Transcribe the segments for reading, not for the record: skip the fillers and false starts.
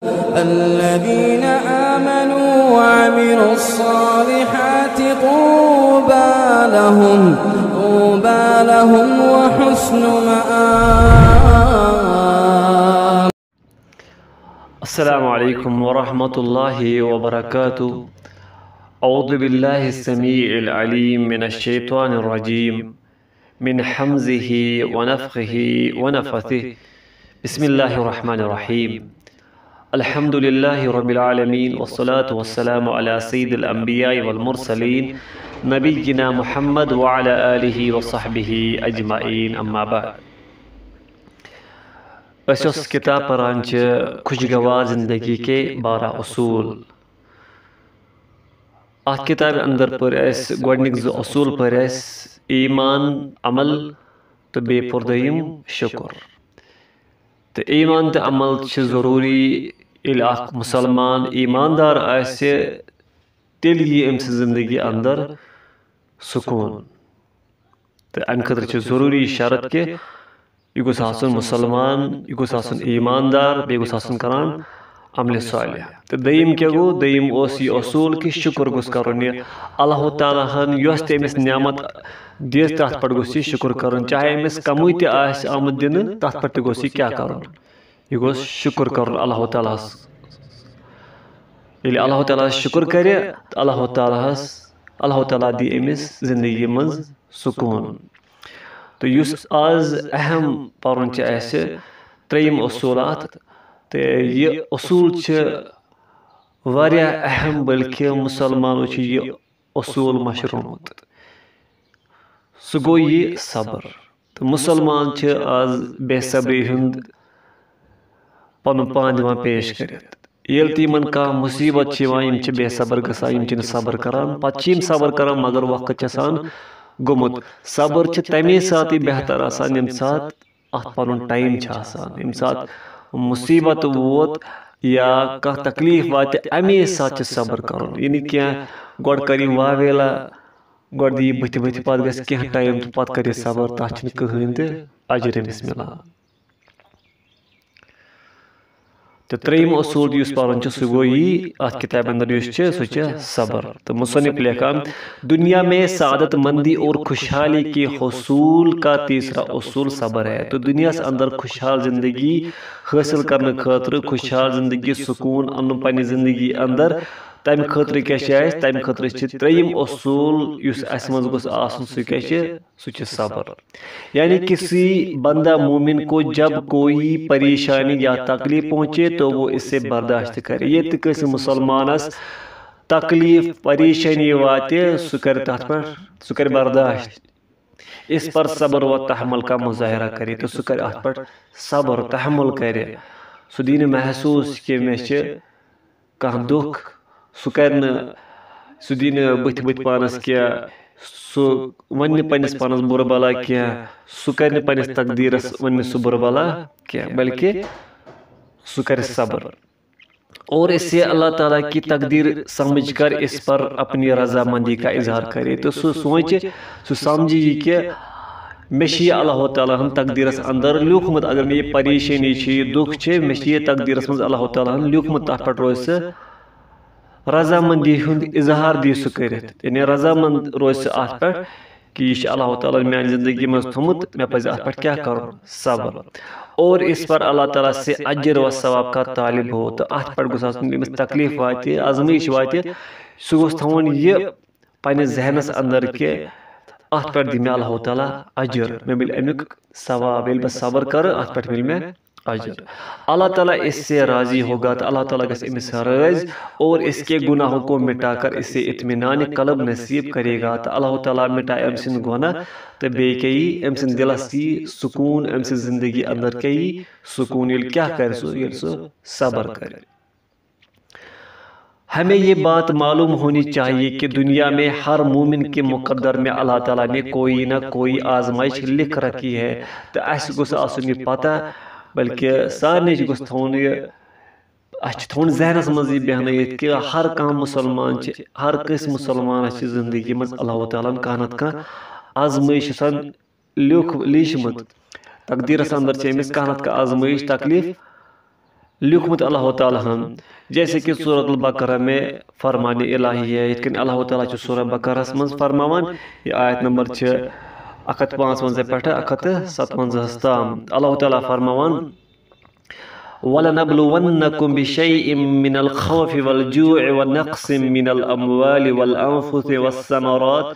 الذين آمنوا وعملوا الصالحات طوبى لهم وحسن مآب. السلام عليكم ورحمة الله وبركاته. أعوذ بالله السميع العليم من الشيطان الرجيم من حمزه ونفخه ونفثه. بسم الله الرحمن الرحيم. الحمد لله رب العالمين والصلاة والسلام على سيد الأنبياء والمرسلين نبينا محمد وعلى آله وصحبه أجمعين. أما بعد. बस किताब परान खुशगवार जिंदगी के 12 उसूल। अत किताब अंदर पर गोडनिक उसूल पर ईमान अमल तो बे पुरदयिम शुक्र। तो ईमान तो अमल जरूरी मुसलमान ईमानदार तेल अम्स जिंदगी अंदर सुकून। तो अम खतर जरूरी शरत के यह गोस आसन मुसलमान, यह गोस आसन ईमानदार, बे गोस आसन करान अमल सालिह। तो दयिम क्या गो, दयिम ओस यह असूल कि शुक्र गोस करुन अल्लाह ताला हन यस तमिस नेमत दिस तथ पर गोस शुक्र करुन, चाहे अमिस कमुई ते आमद दिन तथ पर गोस क्या करुन, यह गोस शुक्र करुन अल्लाह ताला। यदि अल्लाह ताला शुक्र करे अल्लाह ताला दी अमिस जिंदगी मज सुकून। तो युस आज अहम पर्न त्रेयम उसूलात। तो यह उसूल वारिया अहम, बल्कि मुसलमानों यह उसूल मशरूमत। सह गो यह सब्र। तो मुसलमान आज बेसब्री हुंद पन पान दिवान पेश करित। येल तिमन का मुसीबत बेसब्र गसान, सब्र करान, पत्त सब्र करान, मगर वक्त गोमुत। सब्र तमे सात बेहतर आसान यम सात अत पनुन टाइम आसान, यम सात मुसीबत वोत या कह तकलीफ वात अमे सात सब्र करुन। यह क्या गोड कर वावेला, गोड दी बथ बथ पत गस क्या टाइम तो पत कर सब्र, तथ कहीं तो अजर अमिस मिलान। तो त्रेयम उसूल युस पर्न सह गो यह अत किताब अंदर सह सब्र। तो मुसन्निफ लेखान दुनिया में सादत मंदी और खुशहाली के हसूल का तीसरा उसूल सब्र है। तो दुनिया से अंदर खुशहाल जिंदगी हासिल करने खतर, खुशहाल जिंदगी सुकून अन पन्ने जिंदगी अंदर, तम खतर क्या तम खतर त्रेयम उसूल युस अस मज गोस आसन सह क्या सब्र। यानी किसी बंदा मोमिन को जब कोई परेशानी या तकलीफ पहुंचे तो वो इससे बर्दाश्त करे। ये किसी मुसलमानस तकलीफ परेशानी वाते सह कर बर्दाश्त, इस पर सब्र व तहम्मुल का मुजाहरा करे। तो सह कर अत पर सब्र तहम्मुल करे। सह दीन महसूस कि मे कह दुख, सह कर दिन बथ बथ पानस क्या, सह वन पन्निस पानस बुर बला क्या, सह कर पन्निस तकदीरस वन सह बुर बला क्या, बल्कि सह कर सब्र। और इससे अल्लाह ताला की तकदीर समझ कर इस पर अपनी रजामंदी का इजहार करे। तो सह सोचे, सह समझे कि मे अल्लाह ताला हन तकदीरस अंदर लिखमुत, अगर मे परेशानी दुख मे तकदीरस मज अल्लाह ताला हन लिखमुत, तथ पर रोज सह रजामंदी हुंद इजहार दी सह कर, यानी रजामंद रोज सह अत पर कि यह अल्लाह ताला मान जिंदगी मज थोमुत, मे पज अत पर क्या कर सब्र। और इस पर अल्लाह ताला से अजर व सवाब का तालिब हो। तो अत पर गोस तकलीफ वाते, आजमाइश वाते, सह गोस थवन यह पन्ने जहनस अंदर के अत पर दि मे अल्लाह ताला अजर, मे मिल अमुक सवाब। यदि बह सब्र कर अत पर मिल मे अजर। अल्लाह ताला इससे राजी होगा तो अल्लाह ताला गस अमिस राज और इसके गुनाहों को मिटाकर इसे इत्मीनान कल्ब नसीब करेगा। तो अल्लाह ताला मिटाए अम सिंद गुनाह, तो बे कई अम सिंद दिलस सुकून, अम सिंद जिंदगी अंदर कई सुकून। ये क्या कर सो सब्र कर। हमें ये बात मालूम होनी चाहिए कि दुनिया में हर मोमिन के मुकद्दर में अल्लाह ताला ने कोई ना कोई आजमाइश लिख रखी है। तो अस गोस आसुन यह पता, बल्कि सारे गोस थोन थोन जहनस मज बेहन कि हर कह मुसलमान, हर कस मुसलमान जिंदगी मज अल्लाह ताला कह नत कह आजमाइश लिखमत। तकदीरस अंदर अमिस कह नत कह आजमाइश तकलीफ लिखमत अल्लाह ताला हन, जैसे कि सूरत अल-बकरा में फरमान इलाही है। इतकन अल्लाह ताला च सूरह बकरा मज फरमावन, ये आयत नंबर 155 पे 157 ताम। अल्लाह ताला फरमावन वलनब्लुवन्नकुम बिशैइन मिनल खौफि वल जूइ व नक्सिम मिनल अम्वालि वल अनफुसि वस्समरात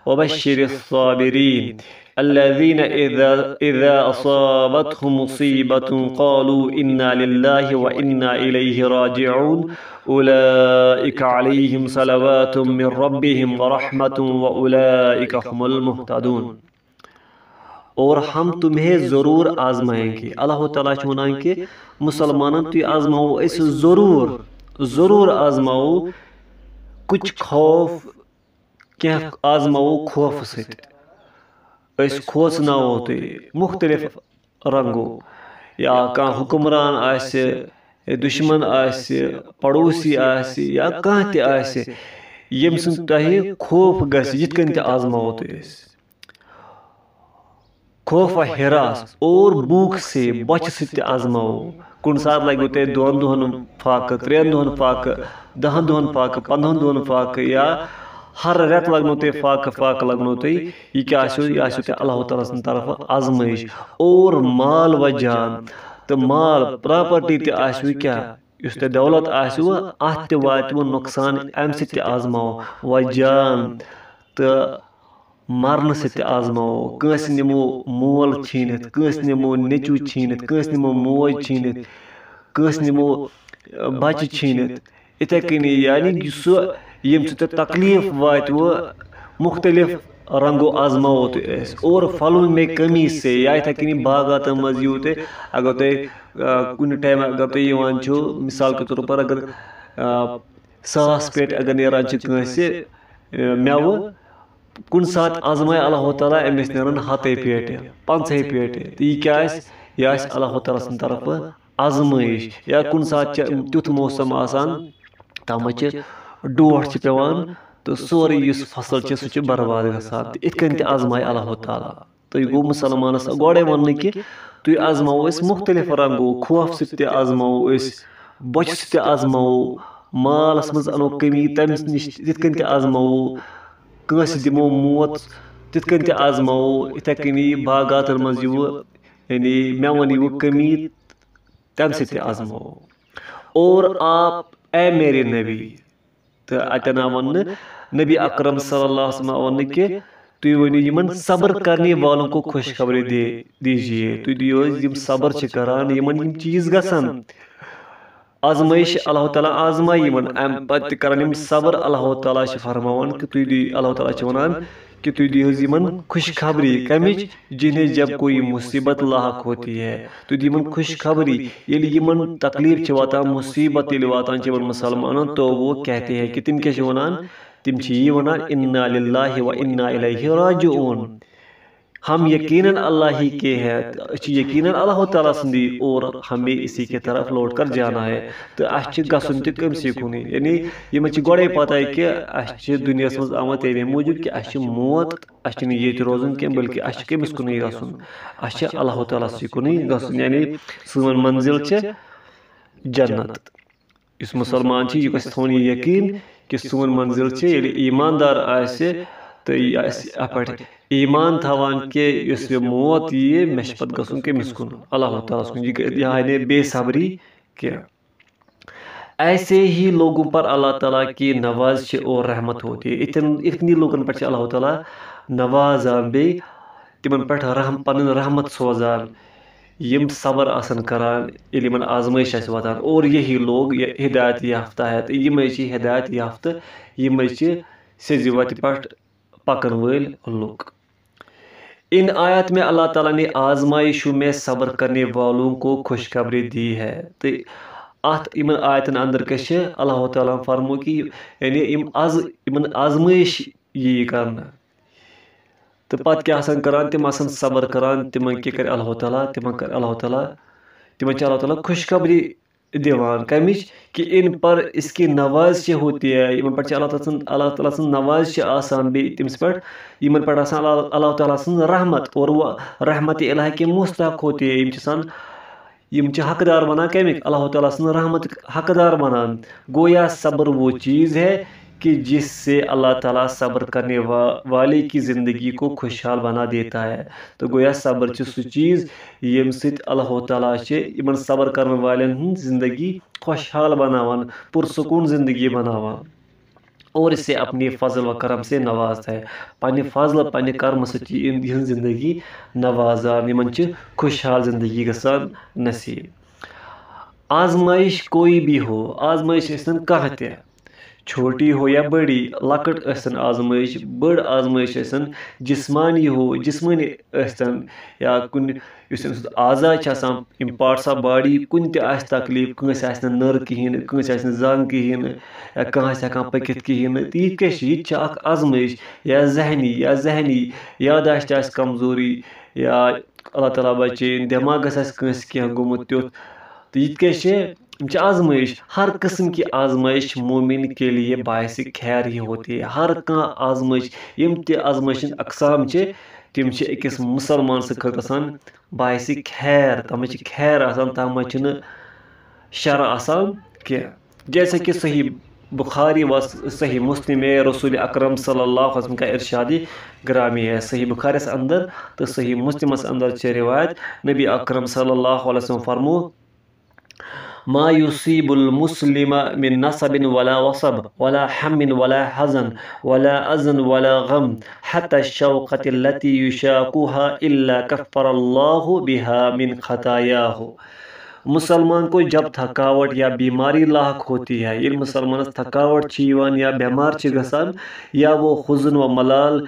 वबश्शिरिस साबिरीन الذين إذا أصابتهم مصيبة قالوا إنا لله وإنا إليه راجعون أولئك عليهم صلوات من ربهم ورحمة وأولئك هم المهتدون। और हम तुम्हें ज़रूर आजमाएंगे। अल्लाह ताला वनान कि मुसलमानन तुम आजमाओ इस ज़रूर आजमाओ कुछ खौफ क्या आजमाओ खौफ से खोसनाओ तुम मुख्तलिफ रंगो, या कह हुक्मरान आसे, दुश्मन आसे, पड़ोसी आसे, या कह ते आसे यम सं तहे खौफ गस यित कन ते आजमाओ तुम खौफ हिरास और भूख से बच से आजमाओ। कुन सात लगो ते 2 दोहन फाक, 3 दोहन फाक, 10 दोहन फाक, 15 दोहन फाक, या हर रेत लगनो ते फाक लगनो ते ये क्या ते अल्लाह ताला सं तरफ आजमाइश। और माल व जान तो माल प्रॉपर्टी ते आसो क्या उस ते दौलत आसो अत ते वातो नुकसान अम से आजमाओ। व जान तो मरन से आजमाओ, कंस निमो मोल छीनित, कंस निमो नेचू छीनित, कंस निमो मोज छीनित, कंस निमो बच छीनित। इथे कनी यानी सो यम से तकलीफ वातो मुख्तलिफ रंगो आजमाओ तो और फलों में कमी से, या इथे कनी बागात मज यू ते अगर तुम कुन टाइम अगर तुम यवान छो मिसाल के तौर पर अगर 100 पेट अगर नेरान कंसे मेव कुन सात आजमाए अल्लाह ताला अमिस नेरन 7 पेट 5 पेट तो यह क्या यह अल्लाह ताला सं तरफ आजमाइश। या कुन सात तुथ मौसम आसान तम डोठ पेवान तो सोरे इस फसल सह बर्बाद गसान इत कन आजमाए अल्लाह ताला। तो यह गो मुसलमानस गोड़े वन कि तुम आजमाओ मुख्तलिफ रंगो खौफ से आजमाओ बच से आजमाओ, मालस मज अनो कमी तमिस निश तित आजमाओ, कंस दिमो मोत तित कन आजमाओ। इथे कनी बागातन मज यू यानी मेवन यू कमी तम से आजमाओ। और आप ए मेरे नबी तो अतना वन नबी अकरम सल्लल्लाहु अलैहि वसल्लम वन कि तुम वनो यमन सब्र करने वालों को खुशखबरी दीजिए। तुम दियो यम सब्र करान यमन यम चीज गसन आजमाइश अल्लाह ताला आजमाई यमन अम पत करान यम सब्र। अल्लाह ताला फरमावन कि तुम दी अल्लाह ताला वनान कि तुम दियो यमन खुशखबरी कमिच जिन्हें जब कोई मुसीबत लाक होती है। तुम दी यमन खुशखबरी ये यमन तकलीफ वातान मुसीबत वातान मुसलमान तो वो कहते हैं कि तुम क्या वनान तिम वनान इन्ना लिल्लाहि व इन्ना इलैहि राजिऊन। हम यकीनन अल्लाह ही के हैं, यकीनन अल्लाह ताला संदी और हमें इसी के तरफ लौट कर जाना है। तो अस गसन तम सीखुन यानी यम गोड़े पता है कि अस दुनिया मज आमत तमे मूजूब कि अस मौत अस ये रोजन कह बल्कि अस कमिस कुन गसन अस अल्लाह ताला कुन गसन यानी सन मंजिल जन्नत। इस मुसलमान यह थोन यकीन कि सोन मंजिल ईमानदार आसे तो यह ईमान थवान कि मौत ये मे पत गसन कमिस कुन अल्लाह ताला कुन यह बेसब्री क्या। ऐसे ही लोगों पर अल्लाह ताला की नवाज और रहमत होती है। इतनी लोगन पर अल्लाह ताला नवाजान बे तिमन पर पन रहमत सोजान यम सबर आसन करान यमन आजमाइश वातान। और यही लोग हिदायत याफ्ता है तो यम हिदायत याफ्ता यम सेज वत पर पकन वल लोग। इन आयत में अल्लाह ताला ने आजमाइशों में सब्र करने वालों को खुशखबरी दी है। तो अत इन आयतन अंदर कश अल्लाह ताला फरमो कि यानी इन आजमाइश यी करना तो पत क्या करान तिम सब्र करान तिमन क्या कर अल्लाह ताला तिमन अल्लाह ताला खुशखबरी दिवान कमिच कि इन पर इसकी नवाज होती है। इन पर अल्लाह ताला सं नवाज आसान बे तमिस पर इन पर अल्लाह ताला सं रहमत और वह रहमत इलाही के मुस्तहक होती है। यम हकदार बना कमिक अल्लाह ताला सन रहमत हकदार बनान। गोया सब्र वो चीज़ है कि जिससे अल्लाह ताला सब्र करने वाले की ज़िंदगी को खुशहाल बना देता है। तो गोया सब्र सह चीज़ यम सत अल्लाह ताला यमन सब्र करने वालें ज़िंदगी खुशहाल बनावान, पुरसकून ज़िंदगी बनावान और इससे अपनी फजल व करम से नवाजता है। पानी फजल पानी कर्म सची ज़िंदगी नवाजान यमन खुशहाल ज़िंदगी गसान नसीब। आजमाइश कोई भी हो, आजमाइश कह त छोटी हो या बड़ी, लकट आजमाइश, बड़ आजमाइश जिस्मानी हो, जिस्मानी या कुन आज़ा पार्ट्स ऑफ बॉडी कुन तकलीफ, कंस नर कहें, कंस जंग कहें या कह पकित कहें, तो यह आजमाइश या जहनी यादाश्त कमजोरी या अल्लाह ताला बचे दिमागस कंस कह गोमुत त्युथ, तो यह आजमाइश। हर किस्म की आजमाइश मोमिन के लिए बायस खैर ही होती है। हर कह आजमाइश यम ते आजमाइश अकसाम तम अकिस मुसलमान गसान बायस खैर, तम खैर तम शर आसान कह। जैसे कि सही बुखारी व सही मुस्लिम में रसूल अकरम सल्लल्लाहु अलैहि वसल्लम का इरशाद ग्रामी है। सही बुखारी अंदर तो सही मुस्लिम अंदर रिवायत नबी अकरम सल्लल्लाहु अलैहि वसल्लम फरमो मा युसीबुल मुस्लिम मिन नसबिन वला वसब वला हमिन वला हज़न वला अज़न वला गम हत्ता शौक़त लती युशाकुहा इल्ला कफ़रल्लाहु बिहा मिन खतायाहु। मुसलमान को जब थकावट या बीमारी लाक होती है, ये मुसलमान थकावट या बीमार गसान या वो हुज़न व मलाल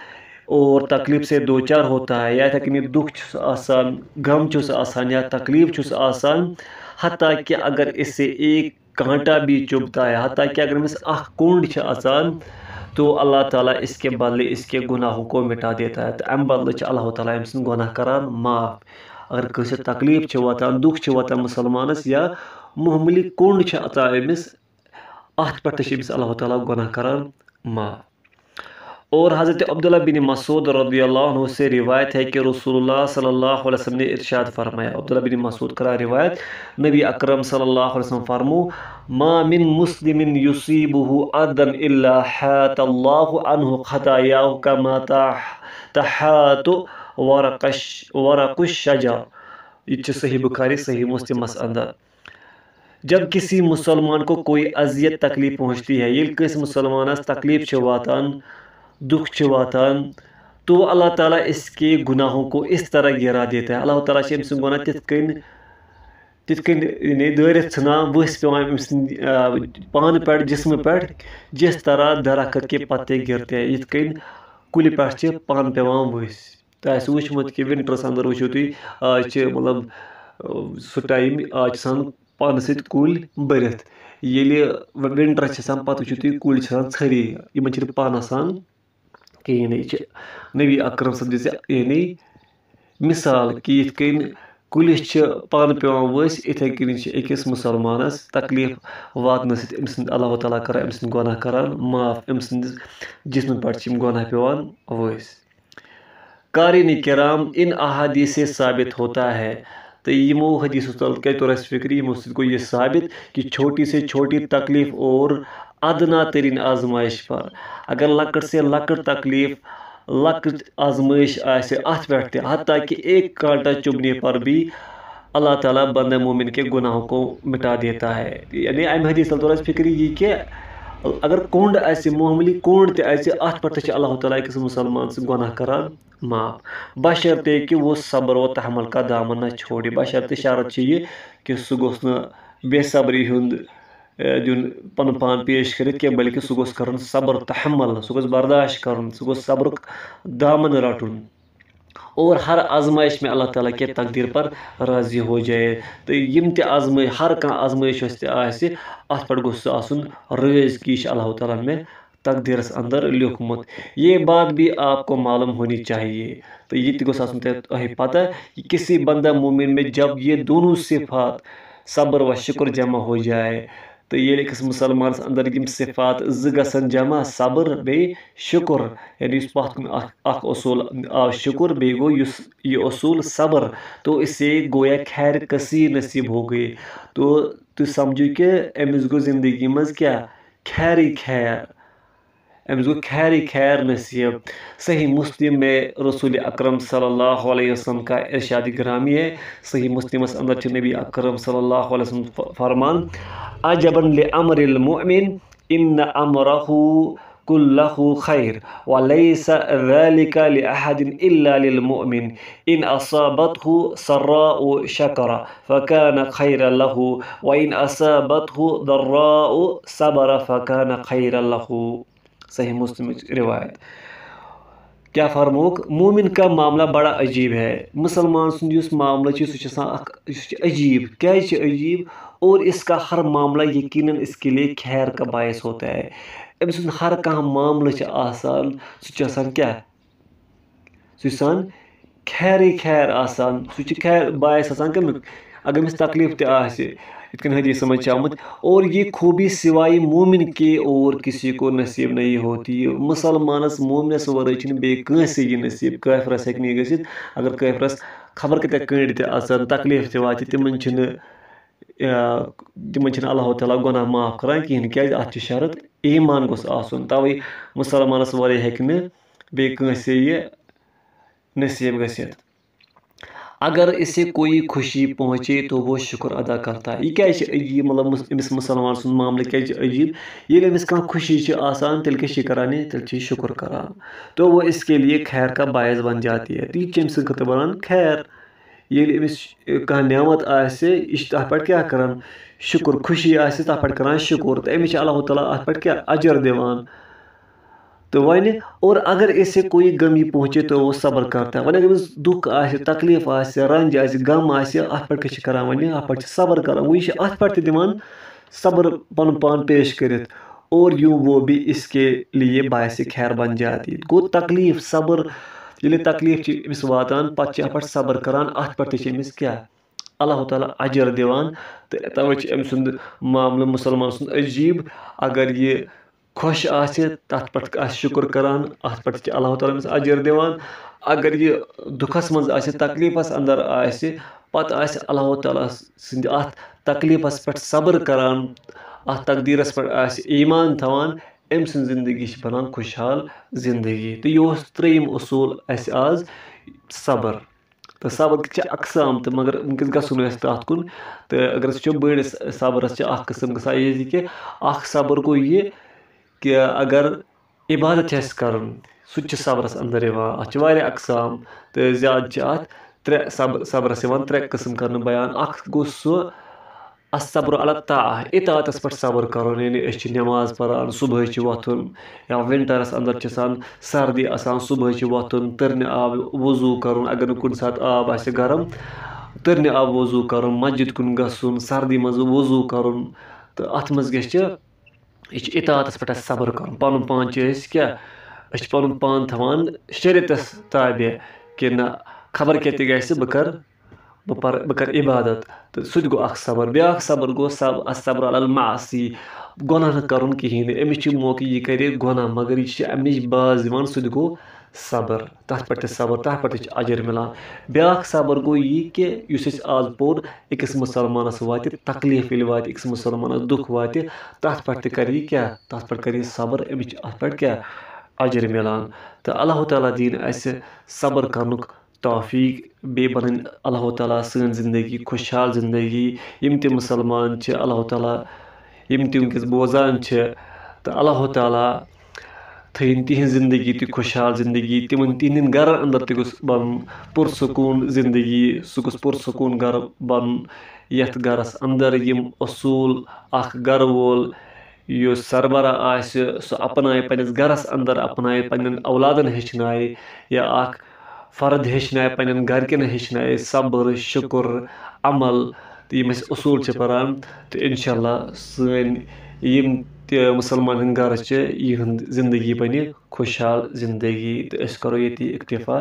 और तकलीफ से दो चार होता है, या कि दुख आसान, गम आसान या तकलीफ आसान, हत्ता कि अगर इससे एक कांटा भी चुभता है, हत्ता कि अगर इस कुंड आसान, तो अल्लाह ताला इसके बदले इसके गुनाहों को मिटा देता है। तो अम बदले अल्लाह ताला अम्स गुनाह करान माफ। अगर कस तकलीफ वातान, दुख वातान मुसलमानस या मामूली कुंड अचान अमिस, अत पे अल्लाह ताला गुनाह करान माफ। और हज़रत अब्दुल्ला बिन मसूद रज़ियल्लाहु अन्हु से रिवायत है कि रसूलुल्लाह सल्लल्लाहु अलैहि वसल्लम ने इरशाद फरमाया। अब्दुल्ला बिन मसूद करा रिवायत, नबी अकरम सल्लल्लाहु अलैहि वसल्लम फरमो मा मिन मुस्लिमिन युसीबुहु अदन इल्ला हातल्लाहु अन्हु खतायाहु कमा तहातु वरकुश शजर। ये सही बुखारी सही मुस्लिम अंदर। जब किसी मुसलमान को कोई अजियत तकलीफ पहुँचती है, ये किस मुसलमान तकलीफ वातान, दुख वातान, तो अल्लाह ताला इसके गुनाहों को इस तरह गिरा देता है। अल्लाह ताला अम्स गुनाह तिथ दरित ठान वस पे पान पे जिस्म पे, जिस तरह दरख्त के पत्ते गिरते हैं, इथ कुल पे पान पे वस। तो वुचमुत कि विंटरस अंदर वो तुम आज मतलब सह टाइम आज पान सत कुल भरत, ये विंटर पे तुम कुल छरी इन पान आसान कहें। नबी अकरम सद यानी मिसाल कि ये कुलिस पान पे वस, इथे कन अकिस मुसलमानस तकलीफ वातन सद अल्लाह ताला कर अम्स गुनाह करान माफ, अम्स जिस्म पे गुनाह पेवान वस। कारीन किराम इन अहादीस से साबित होता है, तो यमो हदीस तौर फिक्र यमो को ये साबित कि छोटी से छोटी तकलीफ और अदना तरीन आजमाइश पर, अगर लकट से लकट तकलीफ, लकट आजमाइश अत पे हत्ता कि एक कांटा चुभने पर भी अल्लाह ताला बंदा मोमिन के गुनाहों को मिटा देता है। यानी अम हदीस तौर फिक्र ये कि अगर कुंड मामूली कुंड अत पे अल्लाह ताला किस मुसलमान से गुनाह करान माफ, बशर्ते कि वो सब्र व तहम्मुल का दामन न छोड़े। बशर्ते शर्त ये कि सह गोस बेसब्री हुंद दिन पन पान पेश कर, बल्कि सह गोस कर सब्र तहम्मुल, सह गोस बर्दाश्त कर, सह गोस सब्र दामन रटुन और हर आजमाइश में अल्लाह ताला के तकदीर पर राजी हो जाए। तो यम ते आजमाइश, हर कह आजमाइश अत पे गोस आसन राज कि अल्लाह ताला में तकदीरस अंदर लिखमुत। ये बात भी आपको मालूम होनी चाहिए। तो ये गोस तुह पता कि किसी बंदा मोमिन में जब ये दोनों सिफात सब्र व शुक्र जमा हो जाए, तो ये अकिस मुसलमान अंदर यम सिफात गसन जमा सब्र बे शुक्र यानी पथ कुन असूल आव शुक्र बे गो ये असूल सब्र तो इससे गोया खैर कसी नसीब हो गई। तो तुम समझो कि अमिस गो जिंदगी मज क्या खैर खैर अमिस गो खैर खैर नसीब। सही मुस्लिम में रसूल अकरम सल्लल्लाहु अलैहि वसल्लम का इरशाद ग्रामी है। सही मुस्लिम अंदर नबी अकरम सल्लल्लाहु अलैहि वसल्लम फरमान अजबन लिअम्रिल मुमिन इन अमरहु कुल्लहु खैर वलैसा ज़ालिका लिअहदिन इल्ला लिलमुमिन इन असाबतहु सर्राउ शकरा फकान खैरन लहु व इन असाबतहु दर्राउ सबरा फकान खैरन लहु। सही मुस्लिम रिवायत। क्या फरमोक मोमिन का मामला बड़ा अजीब है। मुसलमान सुंद मामला अजीब क्या अजीब और इसका हर मामला यकीनन इसके लिए खैर का बायस होता है। अमिस हर कह मामला आसान सह क्या सान खैर खैर आसान सह खैर बायस आसान कमिक अगर अमिस तकलीफ तन हदीस मज आमुत और ये खूबी सिवाय मोमिन के और किसी को नसीब नहीं होती। मुसलमानस मोमिनस वरई बेस ये नसीब काफिरस हेक गि अगर काफिरस खबर कत कंड तकलीफ तक तिमन अल्लाह ताला गुनाह माफ करान कहें क्या अत शरत ईमान गोस आसन तवे मुसलमानस वरई हेक बेस ये नसीब गसित। अगर इसे कोई खुशी पहुँचे तो वो शुक्र अदा करता है। ये क्या अजीब मतलब अमिस मुसलमान सुन मामले क्या अजीब ये अमिस कह खुशी आसान तेल क्या करान तेल शुक्र करान तो वो इसके लिए खैर का बायस बन जाती है। तो ये सत बनान खैर ये अमिस कह नेमत तथ पे क्या करान शुक्र खुशी तथ पे करान शुक्र तो अमिस अल्लाह ताला अत पे क्या अजर दिवान। तो वन और अगर इसे कोई गमी पहुँचे तो वो सब्र करता है। वन अगर दुख तकलीफ रंज गम अत पे करान वन अत पे सब्र करान वो अत पे दिवान सब्र पन पान पेश कर और यूं वो भी इसके लिए बायस खैर बन जाती। गो तकलीफ सब्र ये तकलीफ अमिस वातान पे सब्र करान अत पे अमिस क्या अल्लाह ताला अजर दिवान। तो तवे अम सुंद मामला मुसलमान सुंद अजीब अगर ये खुश तथ पे शुक्र करान अत पे अल्लाह ताला अमिस अजर दिवान। अगर ये दुखस मज तकलीफस अंदर पत अल्लाह ताला सिंद अत तकलीफस पे सब्र करान अत तकदीरस पे ईमान थवान अम सुंद जिंदगी बनान खुशहाल जिंदगी। तो यह त्रेयम उसूल आज सब्र। तो सब्र के अकसाम तो मगर वनकस गसन तथ कुन तो अगर बड़िस सब्रस कस्म गसान ये कि सब्र गो ये कि अगर इबादत करन सह सब्रस अंदर अत अकसाम तो ज्यादा त्रे सब्रस त्रे कस्म कर बयान गो सह असब्र अला ताअह इताअतस पे सब्र कर यानी नमाज परान सुबह वथुन या विंटरस अंदर सर्दी आसान सुबह वथुन तरने आब वजू कर अगर कुन सात आब गरम तरने आब वजू कर मस्जिद कुन गसुन सर्दी मज वजू कर तो अत मज यह इताअतस पे सब्र कर पन पान क्या पन पान थवान शरीयतस ताबे कि ना खबर क्या बह कर इबादत तो सह गो सब्र ब्या सब्र गो सब्र अल मासी गुनाह कर कहें अमिस मौके यह करे गुनाह मगर यह अमिश बाज सह गो सब्र तथ पे सब्र तथ पे अजर मिलान। ब्या सब्र गो यह कि आज पोर अकिस मुसलमानस वात तकलीफ वात अकिस मुसलमानस दुख वात तथ पे कर क्या तथ पे कर सब्र अमिश अत पे क्या अजर मिलान। तो अल्लाह ताला दीन सब्र कर तौफीक बे बन अल्लाह ताला सन जिंदगी खुशहाल जिंदगी यम ते मुसलमान अल्लाह ताला यम ते वनकस बोजान तो अल्लाह ताला थन तिहन जिंदगी ती खुशहाल जिंदगी तिमन तिहन घर अंदर ते बन पुरसकून जिंदगी सह गोस पुरसकून घर बन यथ घरस अंदर यम असूल घर वोल यो सरबरा सह अपनाए पन्नस घरस अंदर अपनाए पन्न औलादन हेचनाए या फर्द हेचनाए पन्न घरकन हेचनाए सब्र शुक्र अमल तो यम असूल परान तो इंशाअल्लाह सन यम मुसलमान घर यहंद जिंदगी बन खुशहाल जिंदगी। तो करो ये इक्तिफा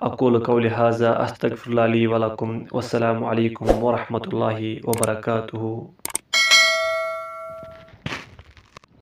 अक़ूलु क़ौली हाज़ा अस्तग़फ़िरुल्लाह ली व लकुम वस्सलामु अलैकुम व रहमतुल्लाहि व बरकातुहू।